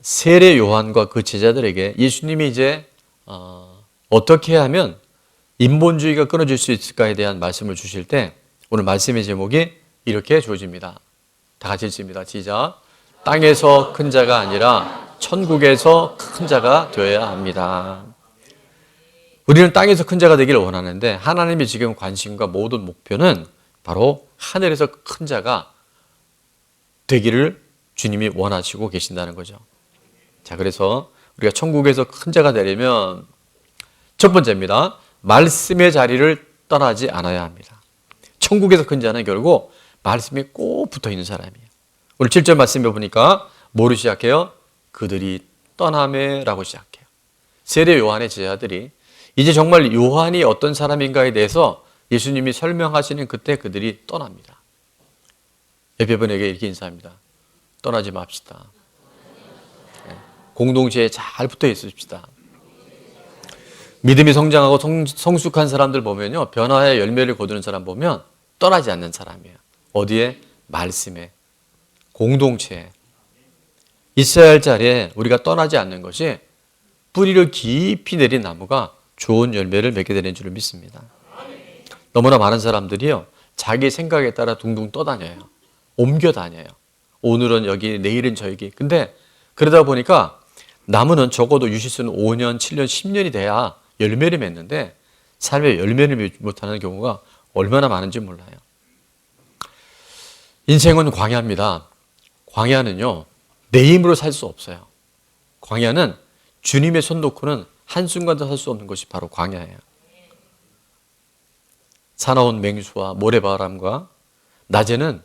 세례 요한과 그 제자들에게 예수님이 이제 어떻게 하면 인본주의가 끊어질 수 있을까에 대한 말씀을 주실 때 오늘 말씀의 제목이 이렇게 주어집니다. 다 같이 읽습니다. 시작. 땅에서 큰 자가 아니라 천국에서 큰 자가 되어야 합니다. 우리는 땅에서 큰 자가 되기를 원하는데 하나님의 지금 관심과 모든 목표는 바로 하늘에서 큰 자가 되기를 주님이 원하시고 계신다는 거죠. 자, 그래서 우리가 천국에서 큰 자가 되려면 첫 번째입니다. 말씀의 자리를 떠나지 않아야 합니다. 천국에서 큰 자는 결국 말씀에 꼭 붙어 있는 사람이에요. 오늘 7절 말씀해 보니까 뭐로 시작해요? 그들이 떠나매라고 시작해요. 세례 요한의 제자들이 이제 정말 요한이 어떤 사람인가에 대해서 예수님이 설명하시는 그때 그들이 떠납니다. 옆에 분에게 이렇게 인사합니다. 떠나지 맙시다. 공동체에 잘 붙어 있읍시다. 믿음이 성장하고 성숙한 사람들 보면요, 변화의 열매를 거두는 사람 보면 떠나지 않는 사람이에요. 어디에? 말씀에, 공동체에 있어야 할 자리에 우리가 떠나지 않는 것이 뿌리를 깊이 내린 나무가 좋은 열매를 맺게 되는 줄을 믿습니다. 너무나 많은 사람들이요, 자기 생각에 따라 둥둥 떠다녀요. 옮겨 다녀요. 오늘은 여기, 내일은 저기. 근데 그러다 보니까 나무는 적어도 유실수는 5년, 7년, 10년이 돼야 열매를 맺는데 삶의 열매를 맺지 못하는 경우가 얼마나 많은지 몰라요. 인생은 광야입니다. 광야는요, 내 힘으로 살 수 없어요. 광야는 주님의 손 놓고는 한순간도 살 수 없는 것이 바로 광야예요. 사나운 맹수와 모래바람과 낮에는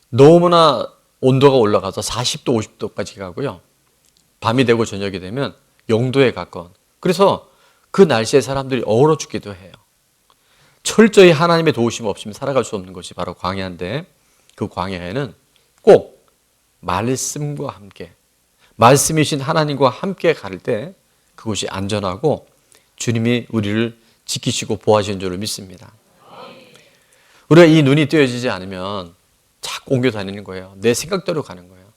너무나 온도가 올라가서 40도, 50도까지 가고요. 밤이 되고 저녁이 되면 0도에 가까운. 그래서 그 날씨에 사람들이 얼어 죽기도 해요. 철저히 하나님의 도우심 없이는 살아갈 수 없는 것이 바로 광야인데 그 광야에는 꼭 말씀과 함께, 말씀이신 하나님과 함께 갈 때 그것이 안전하고 주님이 우리를 지키시고 보호하시는 줄을 믿습니다. 우리가 이 눈이 떼어지지 않으면 자꾸 옮겨 다니는 거예요. 내 생각대로 가는 거예요.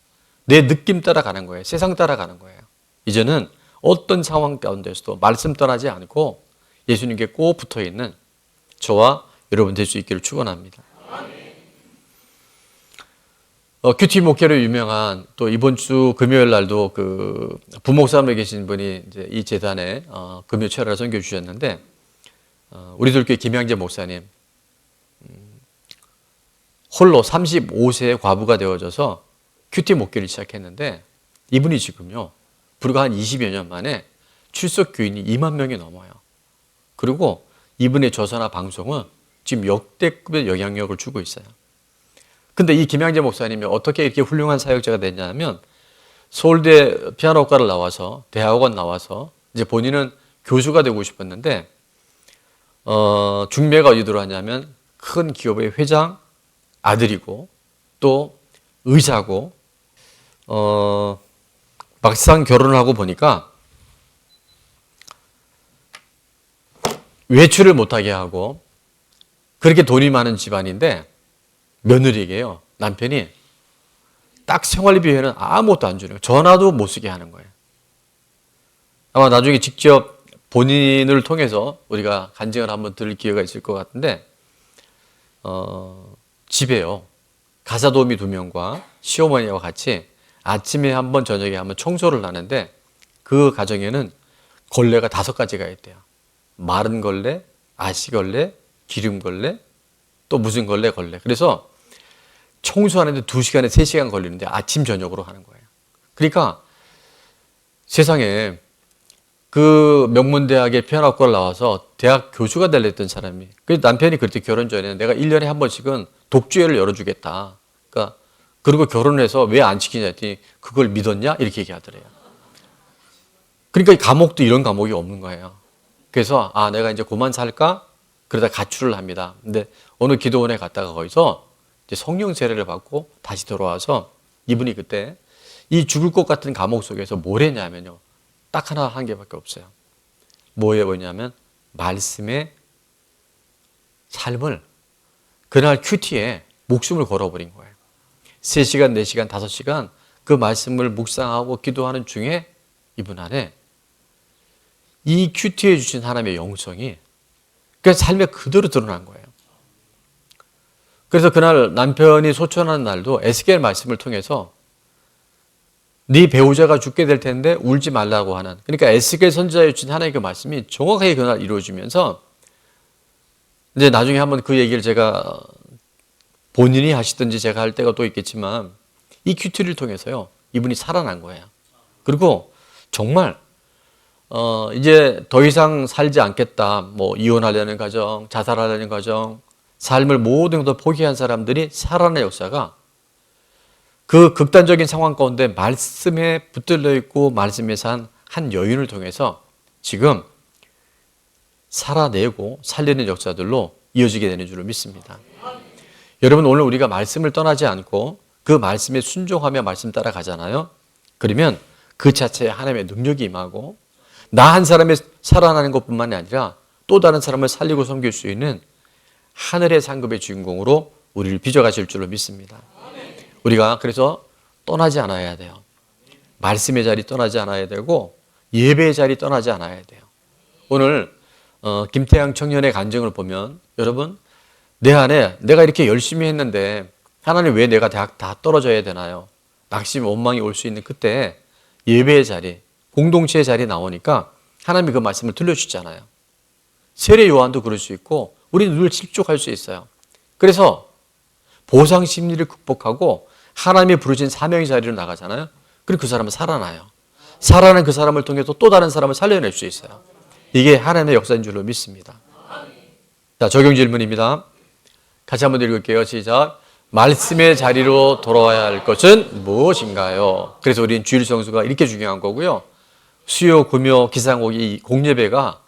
내 느낌 따라 가는 거예요. 세상 따라 가는 거예요. 이제는 어떤 상황 가운데서도 말씀 떠나지 않고 예수님께 꼭 붙어 있는 저와 여러분 될 수 있기를 축원합니다. 큐티 목회로 유명한 또 이번 주 금요일 날도 그 부목사님에 계신 분이 이제 이 재단에 금요 철야를 선교 주셨는데 우리들 교회 김양재 목사님 홀로 35세의 과부가 되어져서 큐티 목회를 시작했는데 이분이 지금요 불과 한 20여 년 만에 출석 교인이 2만 명이 넘어요. 그리고 이분의 저서나 방송은 지금 역대급의 영향력을 주고 있어요. 근데 이 김양재 목사님이 어떻게 이렇게 훌륭한 사역자가 됐냐면 서울대 피아노과를 나와서 대학원 나와서 이제 본인은 교수가 되고 싶었는데 중매가 어디 들어왔냐면 큰 기업의 회장 아들이고 또 의사고 막상 결혼을 하고 보니까 외출을 못하게 하고 그렇게 돈이 많은 집안인데 며느리에게요 남편이 딱 생활비 외에는 아무것도 안 주는 거예요. 전화도 못 쓰게 하는 거예요. 아마 나중에 직접 본인을 통해서 우리가 간증을 한번 들을 기회가 있을 것 같은데 집에요 가사도우미 2명과 시어머니와 같이 아침에 한 번 저녁에 한 번 청소를 하는데 그 가정에는 걸레가 5가지가 있대요. 마른 걸레, 아시걸레, 기름걸레, 또 무슨 걸레. 그래서 청소하는데 2시간에 3시간 걸리는데 아침 저녁으로 하는 거예요. 그러니까 세상에 그 명문대학의 피아노학과를 나와서 대학 교수가 되려 했던 사람이 그 남편이 그때 결혼 전에 내가 1년에 한 번씩은 독주회를 열어주겠다. 그러니까 그리고 결혼해서 왜 안 지키냐 했더니 그걸 믿었냐? 이렇게 얘기하더래요. 그러니까 이 감옥도 이런 감옥이 없는 거예요. 그래서 내가 이제 그만 살까? 그러다 가출을 합니다. 근데 어느 기도원에 갔다가 거기서 이제 성령 세례를 받고 다시 돌아와서 이분이 그때 이 죽을 것 같은 감옥 속에서 뭘 했냐면요. 딱 하나 한 개밖에 없어요. 뭐냐면 말씀의 삶을 그날 큐티에 목숨을 걸어버린 거예요. 3시간, 4시간, 5시간 그 말씀을 묵상하고 기도하는 중에 이분 안에 이 큐티해 주신 하나님의 영성이 그냥 삶에 그대로 드러난 거예요. 그래서 그날 남편이 소천하는 날도 에스겔 말씀을 통해서 네 배우자가 죽게 될 텐데 울지 말라고 하는, 그러니까 에스겔 선지자에 주신 하나님의 그 말씀이 정확하게 그날 이루어지면서 이제 나중에 한번 그 얘기를 제가 본인이 하시든지 제가 할 때가 또 있겠지만 이 큐티를 통해서요 이분이 살아난 거예요. 그리고 정말 이제 더 이상 살지 않겠다, 뭐 이혼하려는 가정, 자살하려는 가정, 삶을 모든 것을 포기한 사람들이 살아난 역사가 그 극단적인 상황 가운데 말씀에 붙들려 있고 말씀에 산 한 여인을 통해서 지금 살아내고 살리는 역사들로 이어지게 되는 줄을 믿습니다. 여러분, 오늘 우리가 말씀을 떠나지 않고 그 말씀에 순종하며 말씀 따라가잖아요. 그러면 그 자체에 하나님의 능력이 임하고 나 한 사람이 살아나는 것뿐만이 아니라 또 다른 사람을 살리고 섬길 수 있는 하늘의 상급의 주인공으로 우리를 빚어가실 줄로 믿습니다. 우리가 그래서 떠나지 않아야 돼요. 말씀의 자리 떠나지 않아야 되고 예배의 자리 떠나지 않아야 돼요. 오늘 김태양 청년의 간증을 보면 여러분, 내 안에 내가 이렇게 열심히 했는데 하나님 왜 내가 다 떨어져야 되나요? 낙심, 원망이 올 수 있는 그때 예배의 자리, 공동체의 자리에 나오니까 하나님이 그 말씀을 들려주잖아요. 세례 요한도 그럴 수 있고 우리는 늘 실족할 수 있어요. 그래서 보상 심리를 극복하고 하나님이 부르신 사명의 자리로 나가잖아요. 그리고 그 사람은 살아나요. 살아난 그 사람을 통해서 또 다른 사람을 살려낼 수 있어요. 이게 하나님의 역사인 줄로 믿습니다. 자, 적용 질문입니다. 같이 한번 읽을게요. 시작. 말씀의 자리로 돌아와야 할 것은 무엇인가요? 그래서 우리는 주일 성수가 이렇게 중요한 거고요. 수요, 금요, 기상곡이 공예배가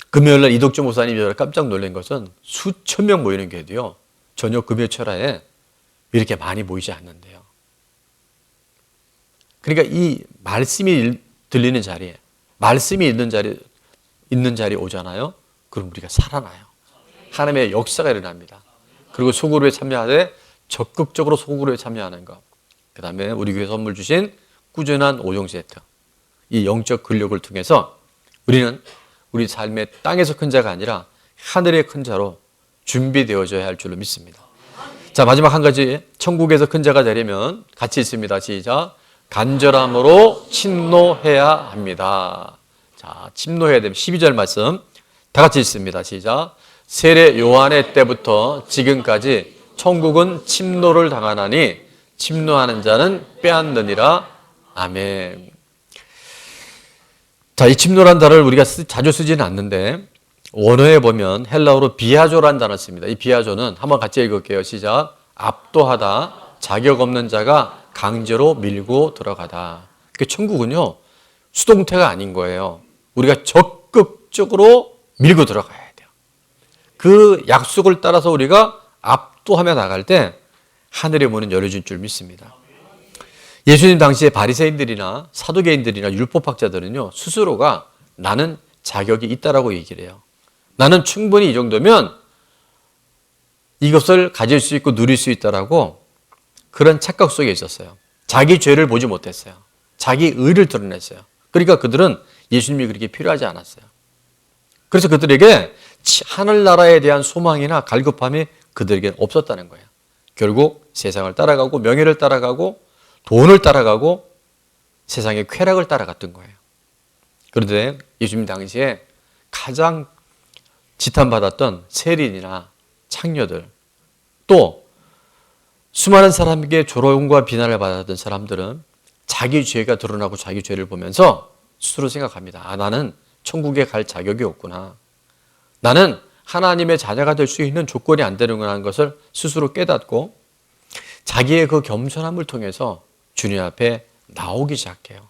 금요일날 이덕주 목사님이 깜짝 놀란 것은 수천 명 모이는 교회도요 저녁 금요 철야에 이렇게 많이 모이지 않는데요. 그러니까 이 말씀이 들리는 자리에, 말씀이 있는 자리에 오잖아요. 그럼 우리가 살아나요. 하나님의 역사가 일어납니다. 그리고 소그룹에 참여하되 적극적으로 소그룹에 참여하는 것. 그 다음에 우리 교회 선물 주신 꾸준한 5종 세트. 이 영적 근력을 통해서 우리는 우리 삶의 땅에서 큰 자가 아니라 하늘의 큰 자로 준비되어져야 할 줄로 믿습니다. 자, 마지막 한 가지, 천국에서 큰 자가 되려면 같이 있습니다. 시작. 간절함으로 침노해야 합니다. 자, 침노해야 됩니다. 12절 말씀 다 같이 있습니다. 시작. 세례 요한의 때부터 지금까지 천국은 침노를 당하나니 침노하는 자는 빼앗느니라. 아멘. 자, 이 침노란 단어를 우리가 자주 쓰지는 않는데 원어에 보면 헬라어로 비아조라는 단어를 씁니다. 이 비아조는 한번 같이 읽을게요. 시작. 압도하다, 자격 없는 자가 강제로 밀고 들어가다. 그 천국은요 수동태가 아닌 거예요. 우리가 적극적으로 밀고 들어가야 돼요. 그 약속을 따라서 우리가 압도하며 나갈 때 하늘의 문은 열어질 줄 믿습니다. 예수님 당시에 바리새인들이나 사두개인들이나 율법학자들은요 스스로가 나는 자격이 있다라고 얘기를 해요. 나는 충분히 이 정도면 이것을 가질 수 있고 누릴 수 있다라고 그런 착각 속에 있었어요. 자기 죄를 보지 못했어요. 자기 의를 드러냈어요. 그러니까 그들은 예수님이 그렇게 필요하지 않았어요. 그래서 그들에게 하늘나라에 대한 소망이나 갈급함이 그들에게 없었다는 거예요. 결국 세상을 따라가고 명예를 따라가고 돈을 따라가고 세상의 쾌락을 따라갔던 거예요. 그런데 예수님 당시에 가장 지탄받았던 세린이나 창녀들, 또 수많은 사람에게 조롱과 비난을 받았던 사람들은 자기 죄가 드러나고 자기 죄를 보면서 스스로 생각합니다. 아, 나는 천국에 갈 자격이 없구나. 나는 하나님의 자녀가 될 수 있는 조건이 안 되는구나 하는 것을 스스로 깨닫고 자기의 그 겸손함을 통해서 주님 앞에 나오기 시작해요.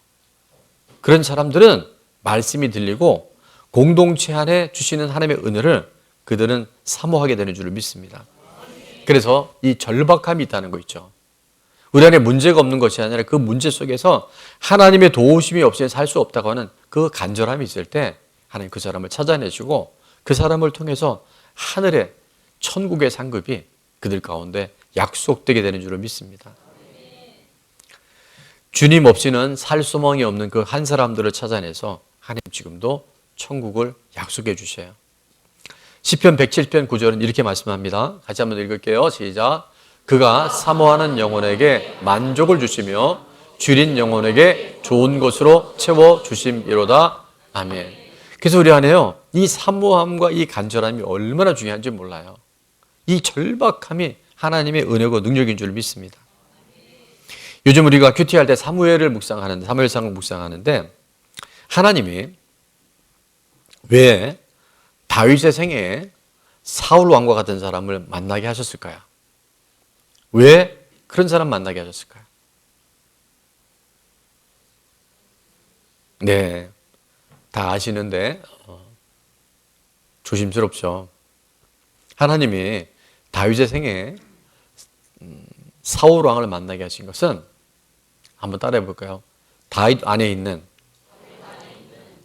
그런 사람들은 말씀이 들리고 공동체 안에 주시는 하나님의 은혜를 그들은 사모하게 되는 줄을 믿습니다. 그래서 이 절박함이 있다는 거 있죠. 우리 안에 문제가 없는 것이 아니라 그 문제 속에서 하나님의 도우심이 없이는 살 수 없다고 하는 그 간절함이 있을 때 하나님 그 사람을 찾아내시고 그 사람을 통해서 하늘의 천국의 상급이 그들 가운데 약속되게 되는 줄을 믿습니다. 주님 없이는 살 소망이 없는 그 한 사람들을 찾아내서 하나님 지금도 천국을 약속해 주셔요. 시편 107편 9절은 이렇게 말씀합니다. 같이 한번 읽을게요. 시작. 그가 사모하는 영혼에게 만족을 주시며 줄인 영혼에게 좋은 것으로 채워 주심이로다. 아멘. 그래서 우리 안에요, 이 사모함과 이 간절함이 얼마나 중요한지 몰라요. 이 절박함이 하나님의 은혜고 능력인 줄 믿습니다. 요즘 우리가 큐티할 때 사무엘을 묵상하는데, 사무엘상을 묵상하는데, 하나님이 왜 다윗의 생애에 사울 왕과 같은 사람을 만나게 하셨을까요? 왜 그런 사람 만나게 하셨을까요? 네, 다 아시는데 조심스럽죠. 하나님이 다윗의 생애에 사울 왕을 만나게 하신 것은, 한번 따라해 볼까요? 다윗 안에 있는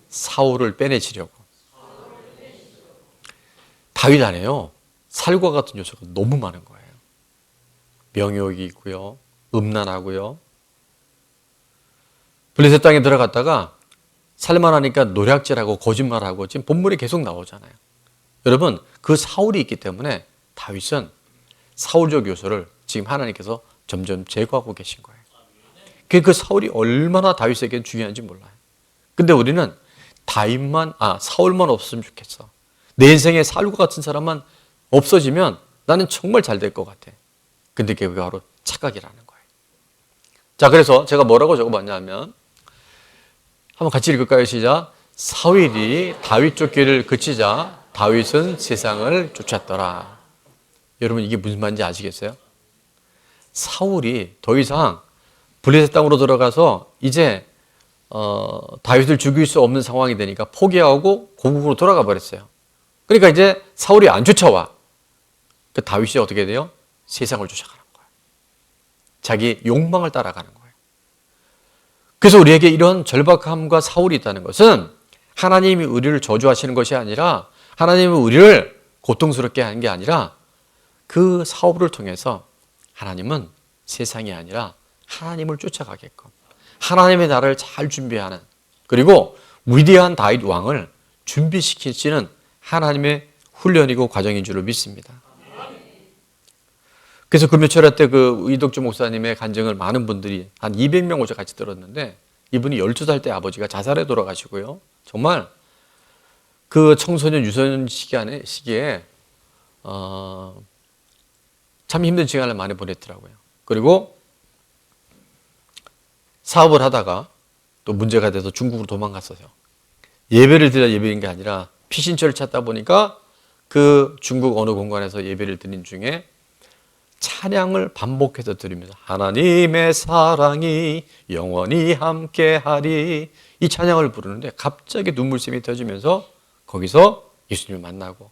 사울을 빼내시려고. 다윗 안에요, 살과 같은 요소가 너무 많은 거예요. 명욕이 있고요, 음란하고요. 블레셋 땅에 들어갔다가 살만하니까 노략질하고 거짓말하고 지금 본문이 계속 나오잖아요. 여러분, 그 사울이 있기 때문에 다윗은 사울적 요소를 지금 하나님께서 점점 제거하고 계신 거예요. 그 사울이 얼마나 다윗에게 중요한지 몰라요. 근데 우리는 사울만 없었으면 좋겠어. 내 인생에 사울과 같은 사람만 없어지면 나는 정말 잘 될 것 같아. 근데 그게 바로 착각이라는 거예요. 자, 그래서 제가 뭐라고 적어봤냐면, 한번 같이 읽을까요? 시작. 사울이 다윗 쫓기를 그치자 다윗은 세상을 쫓았더라. 여러분, 이게 무슨 말인지 아시겠어요? 사울이 더 이상 블레셋 땅으로 들어가서 이제 다윗을 죽일 수 없는 상황이 되니까 포기하고 고국으로 돌아가 버렸어요. 그러니까 이제 사울이 안 쫓아와. 그 다윗이 어떻게 돼요? 세상을 쫓아가는 거예요. 자기 욕망을 따라가는 거예요. 그래서 우리에게 이런 절박함과 사울이 있다는 것은 하나님이 우리를 저주하시는 것이 아니라, 하나님이 우리를 고통스럽게 하는 게 아니라, 그 사울을 통해서 하나님은 세상이 아니라 하나님을 쫓아가게끔 하나님의 나라를 잘 준비하는, 그리고 위대한 다윗 왕을 준비시키시는 하나님의 훈련이고 과정인 줄로 믿습니다. 그래서 금요철회 때 그 이덕주 목사님의 간증을 많은 분들이, 한 200명 오셔 같이 들었는데, 이분이 12살 때 아버지가 자살해 돌아가시고요. 정말 그 청소년 유소년 시기에 참 힘든 시간을 많이 보냈더라고요. 그리고 사업을 하다가 또 문제가 돼서 중국으로 도망갔어요. 예배를 드려 예배인 게 아니라 피신처를 찾다 보니까 그 중국 어느 공간에서 예배를 드린 중에 찬양을 반복해서 드리면서 하나님의 사랑이 영원히 함께하리, 이 찬양을 부르는데 갑자기 눈물샘이 터지면서 거기서 예수님을 만나고,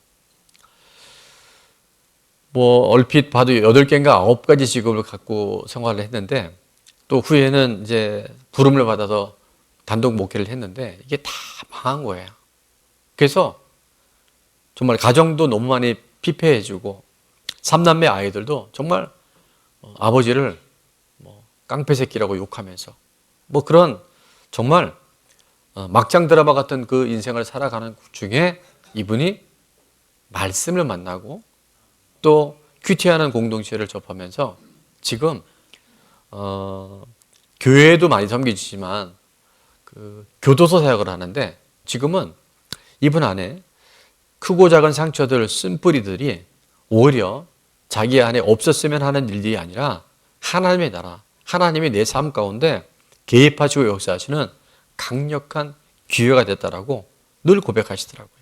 뭐 얼핏 봐도 8개인가 9가지 직업을 갖고 생활을 했는데, 또 후에는 이제 부름을 받아서 단독 목회를 했는데 이게 다 망한 거예요. 그래서 정말 가정도 너무 많이 피폐해지고, 3남매 아이들도 정말 아버지를 깡패 새끼라고 욕하면서 그런 정말 막장 드라마 같은 그 인생을 살아가는 중에 이분이 말씀을 만나고 또 큐티하는 공동체를 접하면서 지금 교회에도 많이 섬기지만 그 교도소 사역을 하는데, 지금은 이분 안에 크고 작은 상처들, 쓴뿌리들이 오히려 자기 안에 없었으면 하는 일들이 아니라 하나님의 나라, 하나님이 내 삶 가운데 개입하시고 역사하시는 강력한 기회가 됐다라고 늘 고백하시더라고요.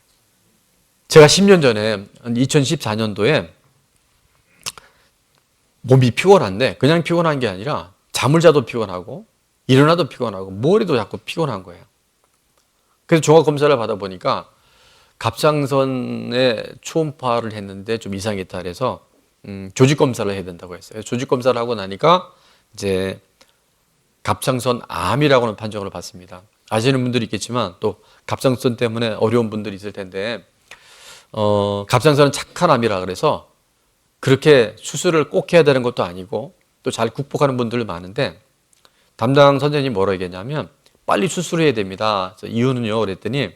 제가 10년 전에 2014년도에 몸이 피곤한데, 그냥 피곤한 게 아니라 잠을 자도 피곤하고 일어나도 피곤하고 머리도 자꾸 피곤한 거예요. 그래서 종합검사를 받아보니까 갑상선에 초음파를 했는데 좀 이상이 있다 그래서 조직검사를 해야 된다고 했어요. 조직검사를 하고 나니까 이제 갑상선 암이라고는 판정을 받습니다. 아시는 분들이 있겠지만 또 갑상선 때문에 어려운 분들이 있을 텐데, 갑상선은 착한 암이라 그래서 그렇게 수술을 꼭 해야 되는 것도 아니고 또 잘 극복하는 분들 많은데, 담당 선생님이 뭐라고 얘기했냐면 빨리 수술해야 됩니다. 그래서 이유는요 그랬더니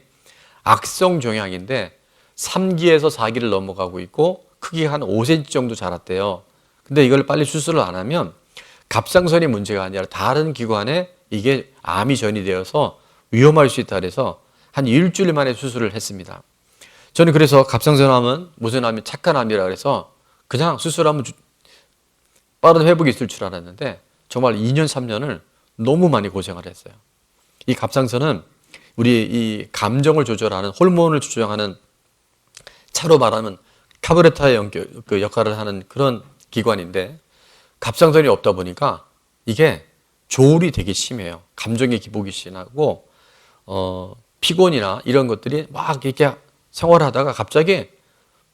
악성 종양인데 3기에서 4기를 넘어가고 있고 크기가 한 5cm 정도 자랐대요. 근데 이걸 빨리 수술을 안 하면 갑상선이 문제가 아니라 다른 기관에 이게 암이 전이되어서 위험할 수 있다 그래서 한 일주일 만에 수술을 했습니다. 저는 그래서 갑상선암은 무슨 암이 착한 암이라 그래서 그냥 수술하면 빠른 회복이 있을 줄 알았는데 정말 2년 3년을 너무 많이 고생을 했어요. 이 갑상선은 우리 이 감정을 조절하는 호르몬을 조정하는 차로 말하면 카브레타의 그 역할을 하는 그런 기관인데 갑상선이 없다 보니까 이게 조울이 되게 심해요. 감정의 기복이 심하고 피곤이나 이런 것들이 막 이렇게 생활하다가 갑자기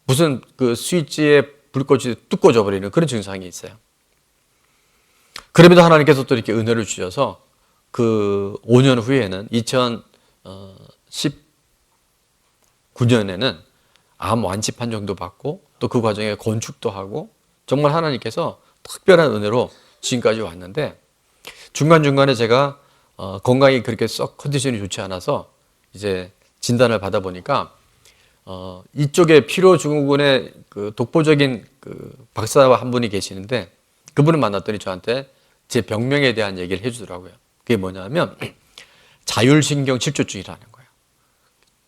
무슨 그 스위치에 불꽃이 뚝 꺼져 버리는 그런 증상이 있어요. 그럼에도 하나님께서 또 이렇게 은혜를 주셔서 그 5년 후에는 2019년에는 암 완치 판정도 받고 또 그 과정에 건축도 하고 정말 하나님께서 특별한 은혜로 지금까지 왔는데 중간중간에 제가 건강이 그렇게 썩 컨디션이 좋지 않아서 이제 진단을 받아보니까 이쪽에 피로증후군의 그 독보적인 그 박사 한 분이 계시는데 그분을 만났더니 저한테 제 병명에 대한 얘기를 해주더라고요. 그게 뭐냐면 자율신경 실조증이라는 거예요.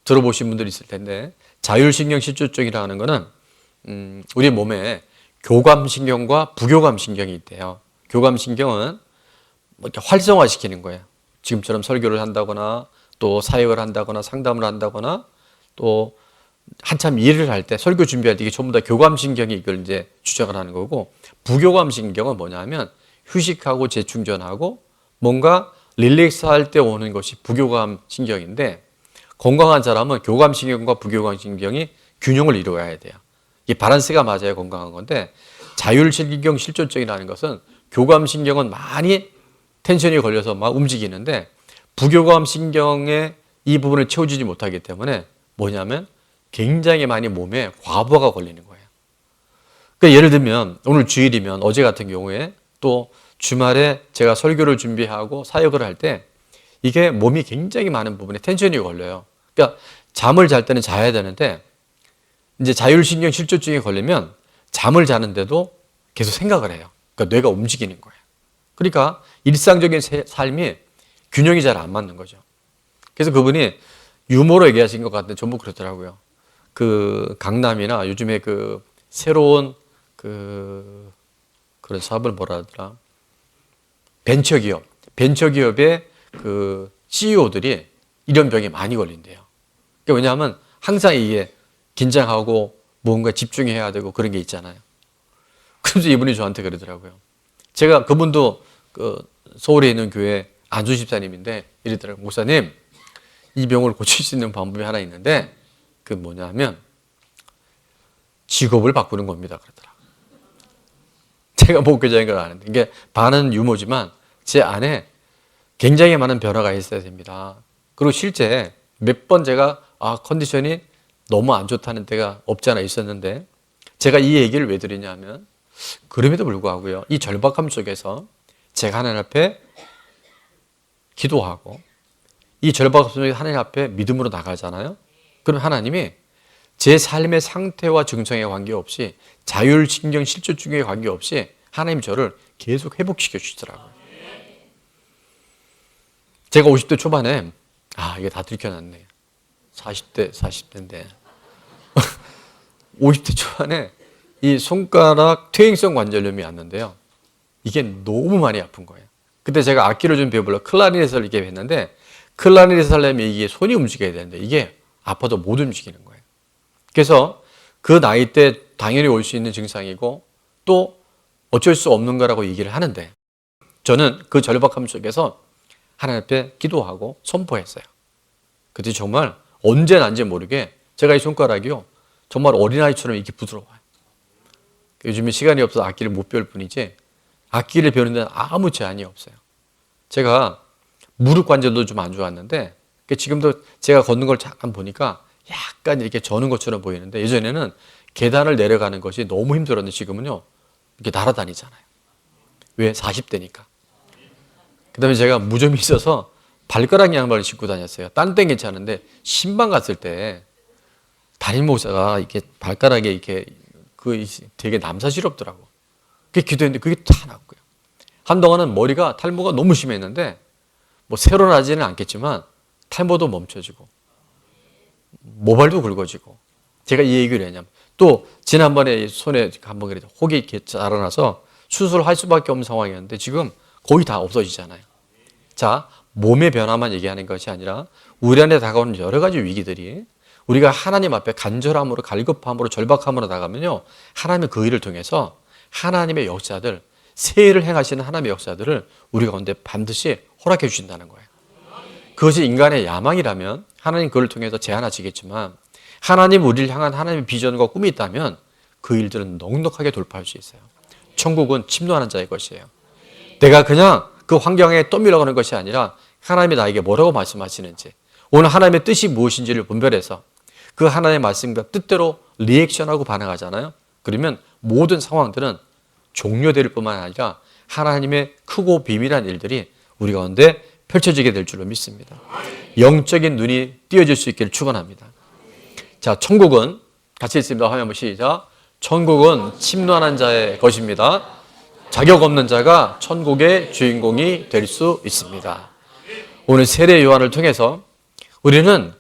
들어보신 분들 있을 텐데 자율신경 실조증이라는 거는 우리 몸에 교감신경과 부교감신경이 있대요. 교감신경은 이렇게 활성화시키는 거예요. 지금처럼 설교를 한다거나 또 사역을 한다거나 상담을 한다거나 또 한참 일을 할 때 설교 준비할 때 이게 전부 다 교감신경이 이걸 이제 주장을 하는 거고 부교감신경은 뭐냐면 휴식하고 재충전하고 뭔가 릴렉스 할 때 오는 것이 부교감신경인데 건강한 사람은 교감신경과 부교감신경이 균형을 이루어야 돼요. 이게 밸런스가 맞아야 건강한 건데 자율신경 실조증이라는 것은 교감신경은 많이 텐션이 걸려서 막 움직이는데 부교감신경의 이 부분을 채워주지 못하기 때문에 뭐냐면 굉장히 많이 몸에 과부하가 걸리는 거예요. 그러니까 예를 들면 오늘 주일이면 어제 같은 경우에 또 주말에 제가 설교를 준비하고 사역을 할 때 이게 몸이 굉장히 많은 부분에 텐션이 걸려요. 그러니까 잠을 잘 때는 자야 되는데 이제 자율신경 실조증에 걸리면 잠을 자는데도 계속 생각을 해요. 그러니까 뇌가 움직이는 거예요. 그러니까 일상적인 삶이 균형이 잘 안 맞는 거죠. 그래서 그분이 유머로 얘기하신 것 같은데 전부 그렇더라고요. 그 강남이나 요즘에 그 새로운 그런 사업을 뭐라 하더라. 벤처기업의 그 CEO들이 이런 병에 많이 걸린대요. 그러니까 왜냐하면 항상 이게 긴장하고 뭔가 집중해야 되고 그런 게 있잖아요. 그래서 이분이 저한테 그러더라고요. 제가 그분도 그 서울에 있는 교회 안수 집사님인데 이러더라고요. 목사님, 이 병을 고칠 수 있는 방법이 하나 있는데 그 뭐냐면 직업을 바꾸는 겁니다. 그러더라고요. 제가 목회자인 걸 아는데 이게 반은 유머지만 제 안에 굉장히 많은 변화가 있어야 됩니다. 그리고 실제 몇 번 제가 컨디션이 너무 안 좋다는 때가 없지 않아 있었는데 제가 이 얘기를 왜 드리냐면 그럼에도 불구하고요. 이 절박함 속에서 제가 하나님 앞에 기도하고 이 절박함 속에 하나님 앞에 믿음으로 나가잖아요. 그럼 하나님이 제 삶의 상태와 증상에 관계없이 자율신경 실조증에 관계없이 하나님 저를 계속 회복시켜 주시더라고요. 제가 50대 초반에 이게 다 들켜놨네. 40대인데 50대 초반에 이 손가락 퇴행성 관절염이 왔는데요. 이게 너무 많이 아픈 거예요. 그때 제가 악기를 좀 배워보려고 클라리넷을 이렇게 했는데 클라리넷을 하려면 이게 손이 움직여야 되는데 이게 아파도 못 움직이는 거예요. 그래서 그 나이 때 당연히 올 수 있는 증상이고 또 어쩔 수 없는 거라고 얘기를 하는데 저는 그 절박함 속에서 하나님 앞에 기도하고 선포했어요. 그때 정말 언제 난지 모르게 제가 이 손가락이요 정말 어린아이처럼 이렇게 부드러워요. 요즘에 시간이 없어서 악기를 못 배울 뿐이지 악기를 배우는 데는 아무 제한이 없어요. 제가 무릎 관절도 좀 안 좋았는데 지금도 제가 걷는 걸 잠깐 보니까 약간 이렇게 저는 것처럼 보이는데 예전에는 계단을 내려가는 것이 너무 힘들었는데 지금은요 이렇게 날아다니잖아요. 왜? 40대니까. 그다음에 제가 무좀이 있어서 발가락 양말을 신고 다녔어요. 딴 땐 괜찮은데 신방 갔을 때 담임 목사가 이렇게 발가락에 이렇게 되게 남사스럽더라고. 그게 기도했는데 그게 다 났고요. 한동안은 머리가 탈모가 너무 심했는데 뭐 새로 나지는 않겠지만 탈모도 멈춰지고 모발도 굵어지고. 제가 이 얘기를 왜냐면 또 지난번에 손에 한번 그래도 혹이 이렇게 자라나서 수술할 수밖에 없는 상황이었는데 지금 거의 다 없어지잖아요. 자, 몸의 변화만 얘기하는 것이 아니라 우리 안에 다가오는 여러 가지 위기들이 우리가 하나님 앞에 간절함으로 갈급함으로 절박함으로 나가면요, 하나님은 그 일을 통해서 하나님의 역사들, 새 일을 행하시는 하나님의 역사들을 우리 가운데 반드시 허락해 주신다는 거예요. 그것이 인간의 야망이라면 하나님 그걸 통해서 제한하시겠지만 하나님 우리를 향한 하나님의 비전과 꿈이 있다면 그 일들은 넉넉하게 돌파할 수 있어요. 천국은 침노하는 자의 것이에요. 내가 그냥 그 환경에 떠밀어가는 것이 아니라 하나님이 나에게 뭐라고 말씀하시는지, 오늘 하나님의 뜻이 무엇인지를 분별해서 그 하나님의 말씀과 뜻대로 리액션하고 반응하잖아요. 그러면 모든 상황들은 종료될 뿐만 아니라 하나님의 크고 비밀한 일들이 우리 가운데 펼쳐지게 될 줄로 믿습니다. 영적인 눈이 띄어질 수 있기를 축원합니다. 자, 천국은 같이 있습니다. 화면 한번 시작. 천국은 침노하는 자의 것입니다. 자격 없는 자가 천국의 주인공이 될 수 있습니다. 오늘 세례 요한을 통해서 우리는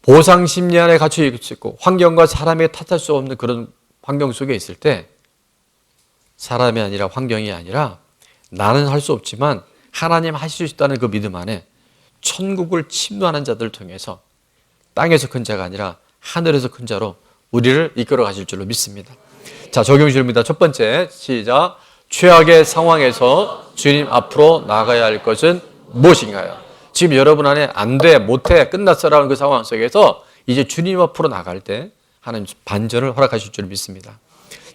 보상 심리 안에 갇혀 있고 환경과 사람에게 탓할 수 없는 그런 환경 속에 있을 때 사람이 아니라 환경이 아니라 나는 할 수 없지만 하나님 하실 수 있다는 그 믿음 안에 천국을 침노하는 자들을 통해서 땅에서 큰 자가 아니라 하늘에서 큰 자로 우리를 이끌어 가실 줄로 믿습니다. 자, 적용식입니다. 첫 번째, 시작. 최악의 상황에서 주님 앞으로 나가야 할 것은 무엇인가요? 지금 여러분 안에 안 돼, 못해, 끝났어라는 그 상황 속에서 이제 주님 앞으로 나갈 때 하나님 반전을 허락하실 줄 믿습니다.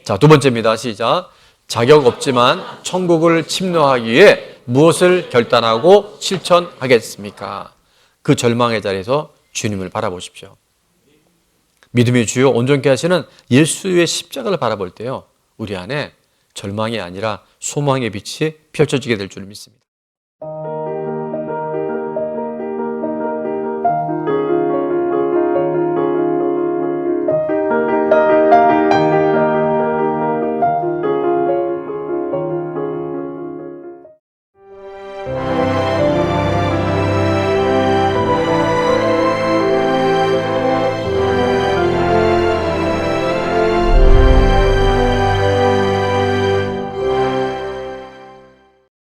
자, 두 번째입니다. 시작. 자격 없지만 천국을 침노하기 위해 무엇을 결단하고 실천하겠습니까? 그 절망의 자리에서 주님을 바라보십시오. 믿음의 주요 온전케 하시는 예수의 십자가를 바라볼 때요, 우리 안에 절망이 아니라 소망의 빛이 펼쳐지게 될 줄 믿습니다.